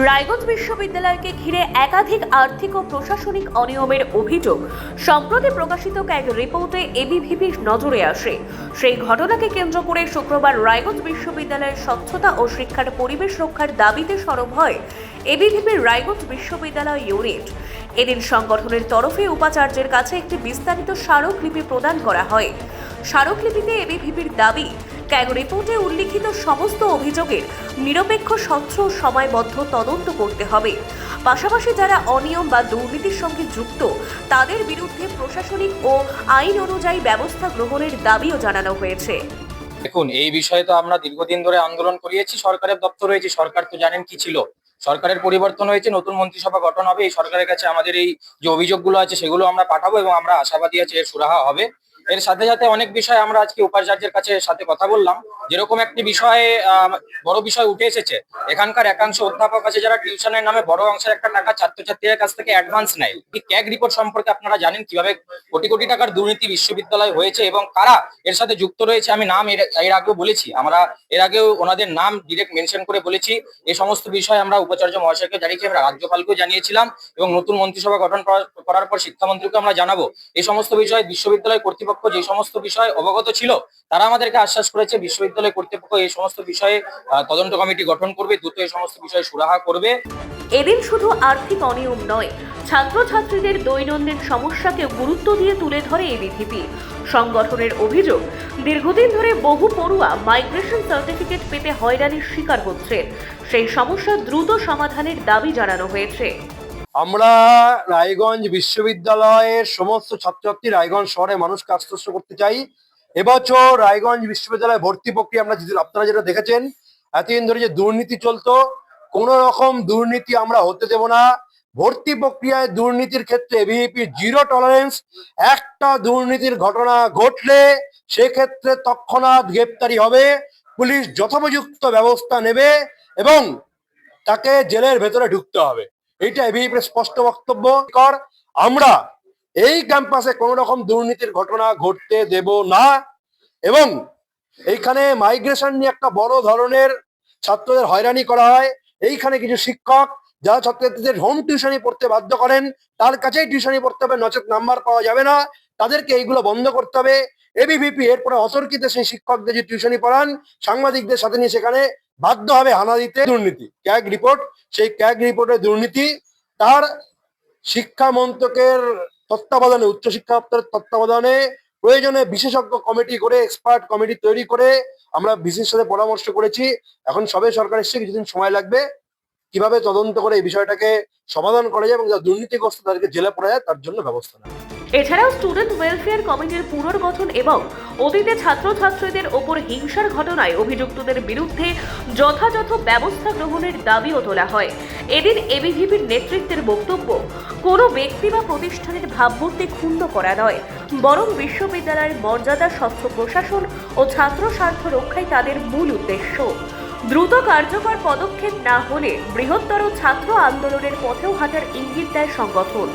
রায়গঞ্জ বিশ্ববিদ্যালয়কে ঘিরে একাধিক আর্থিক ও প্রশাসনিক অনিয়মের অভিযোগ সম্প্রতি প্রকাশিত এক রিপোর্টে এবিভিপির নজরে আসে। সেই ঘটনাকে কেন্দ্র করে শুক্রবার রায়গঞ্জ বিশ্ববিদ্যালয়ের স্বচ্ছতা ও শিক্ষার পরিবেশ রক্ষার দাবিতে সরব হয় এবিভিপির রায়গঞ্জ বিশ্ববিদ্যালয় ইউনিট। এদিন সংগঠনের তরফে উপাচার্যের কাছে একটি বিস্তারিত স্মারকলিপি প্রদান করা হয়। স্মারকলিপিতে এবিভিপির দাবি, ক্যাগ রিপোর্টে উল্লিখিত সমস্ত অভিযোগের নিরপেক্ষ, স্বচ্ছ ও সময়বদ্ধ তদন্ত করতে হবে। পাশাপাশি যারা অনিয়ম বা দুর্নীতির সঙ্গে যুক্ত তাদের বিরুদ্ধে প্রশাসনিক ও আইন অনুযায়ী ব্যবস্থা গ্রহণের দাবিও জানানো হয়েছে। দেখুন, এই বিষয়ে তো আমরা দীর্ঘদিন ধরে আন্দোলন করিয়েছি। সরকারের দপ্তর হয়েছে, সরকার তো জানেন কি ছিল, সরকারের পরিবর্তন হয়েছে, নতুন মন্ত্রিসভা গঠন হবে। এই সরকারের কাছে আমাদের এই যে অভিযোগগুলো আছে সেগুলো আমরা পাঠাবো এবং আমরা আশাবাদী আছি এর সুরাহা হবে। এর সাথে সাথে অনেক বিষয় আমরা আজকে উপাচার্যের কাছে সাথে কথা বললাম। যেরকম একটি বিষয়ে বড় বিষয় উঠে এসেছে, এখানকার একাংশ অধ্যাপক আছে যারা টিউশনের নামে বড় অংশের একটা টাকা ছাত্রছাত্রীদের কাছ থেকে অ্যাডভান্স নেয়। এই ক্যাগ রিপোর্ট সম্পর্কে আপনারা জানেন কিভাবে কোটি কোটি টাকার দুর্নীতি বিশ্ববিদ্যালয় হয়েছে এবং কারা এর সাথে যুক্ত রয়েছে। আমি নাম এর আগেও বলেছি, আমরা এর আগেও ওনাদের নাম ডিরেক্ট মেনশন করে বলেছি। এই সমস্ত বিষয় আমরা উপাচার্য মহাশয়কে জানিয়েছি, আমরা রাজ্যপালকেও জানিয়েছিলাম এবং নতুন মন্ত্রিসভা গঠন করার পর শিক্ষামন্ত্রীকে আমরা জানাবো। এই সমস্ত বিষয়ে বিশ্ববিদ্যালয় কর্তৃপক্ষ যে সমস্ত বিষয় অবগত ছিল তারা আমাদেরকে আশ্বাস করেছে বিশ্ববিদ্যালয় কর্তৃপক্ষ এই সমস্ত বিষয়ে তদন্ত কমিটি গঠন করবে, দ্রুত এই সমস্ত বিষয়ে সুরাহা করবে। এদিন শুধু আর্থিক অনিয়ম নয়, ছাত্রছাত্রীদের দৈনন্দিন সমস্যাকে গুরুত্ব দিয়ে তুলে ধরে এবিভিপি। সংগঠনের অভিযোগ, দীর্ঘদিন ধরে বহু পড়ুয়া মাইগ্রেশন সার্টিফিকেট পেতে হয়রানির শিকার হচ্ছে। সেই সমস্যা দ্রুত সমাধানের দাবি জানানো হয়েছে। আমরা রায়গঞ্জ বিশ্ববিদ্যালয়ের সমস্ত ছাত্রছাত্রী রায়গঞ্জ শহরে মানুষকে আশ্বস্ত করতে চাই, এবছর রায়গঞ্জ বিশ্ববিদ্যালয় ভর্তি প্রক্রিয়া আপনারা যেটা দেখেছেন, এতদিন ধরে যে দুর্নীতি চলতো, কোন রকম দুর্নীতি আমরা হতে দেব না। ভর্তি প্রক্রিয়ায় দুর্নীতির ক্ষেত্রে এবিভিপি জিরো টলারেন্স। একটা দুর্নীতির ঘটনা ঘটলে সেক্ষেত্রে তৎক্ষণাৎ গ্রেপ্তারি হবে, পুলিশ যথোপযুক্ত ব্যবস্থা নেবে এবং তাকে জেলের ভেতরে ঢুকতে হবে। এইটা এবিভিপির স্পষ্ট বক্তব্য। আমরা এই ক্যাম্পাসে কোন রকম দুর্নীতির ঘটনা ঘটতে দেব না এবং এইখানে মাইগ্রেশন নিয়ে একটা বড় ধরনের ছাত্রদের হয়রানি করা হয়। এইখানে কিছু শিক্ষক যারা ছাত্রছাত্রীদের হোম টিউশনি পড়তে বাধ্য করেন, তার কাছেই টিউশনি পড়তে হবে, নচেত নাম্বার পাওয়া যাবে না। তাদেরকে এইগুলো বন্ধ করতে হবে। এবিভিপি এরপরে অতর্কিত সেই শিক্ষকদের যে টিউশনি পড়ান সাংবাদিকদের সাথে নিয়ে সেখানে বাধ্য হবে হানা দিতে। দুর্নীতি ক্যাগ রিপোর্ট, সেই ক্যাগ রিপোর্টের দুর্নীতি তার শিক্ষা মন্ত্রকের তত্ত্বাবধানে, উচ্চশিক্ষা দপ্তরের তত্ত্বাবধানে প্রয়োজনে বিশেষজ্ঞ কমিটি করে, এক্সপার্ট কমিটি তৈরি করে আমরা বিসির সাথে পরামর্শ করেছি। এখন সবে সরকার এসছে, কিছুদিন সময় লাগবে কিভাবে তদন্ত করে এই বিষয়টাকে সমাধান করা যায় এবং যারা দুর্নীতিগ্রস্ত তাদেরকে জেলে পড়া যায় তার জন্য ব্যবস্থা নেয়। এছাড়াও স্টুডেন্ট ওয়েলফেয়ার কমিটির পুনর্গঠন এবং অতীতে ছাত্রছাত্রীদের ওপর হিংসার ঘটনায় অভিযুক্তদের বিরুদ্ধে যথাযথ ব্যবস্থা গ্রহণের দাবিও তোলা হয়। এদিন এবিভিপির নেতৃত্বের বক্তব্য, কোনো ব্যক্তি বা প্রতিষ্ঠানের ভাবমূর্তি ক্ষুণ্ণ করা নয়, বরং বিশ্ববিদ্যালয়ের মর্যাদা, স্বচ্ছ প্রশাসন ও ছাত্র স্বার্থ রক্ষাই তাদের মূল উদ্দেশ্য। দ্রুত কার্যকর পদক্ষেপ না হলে বৃহত্তর ছাত্র আন্দোলনের পথেও হাঁটার ইঙ্গিত দেয় সংগঠন।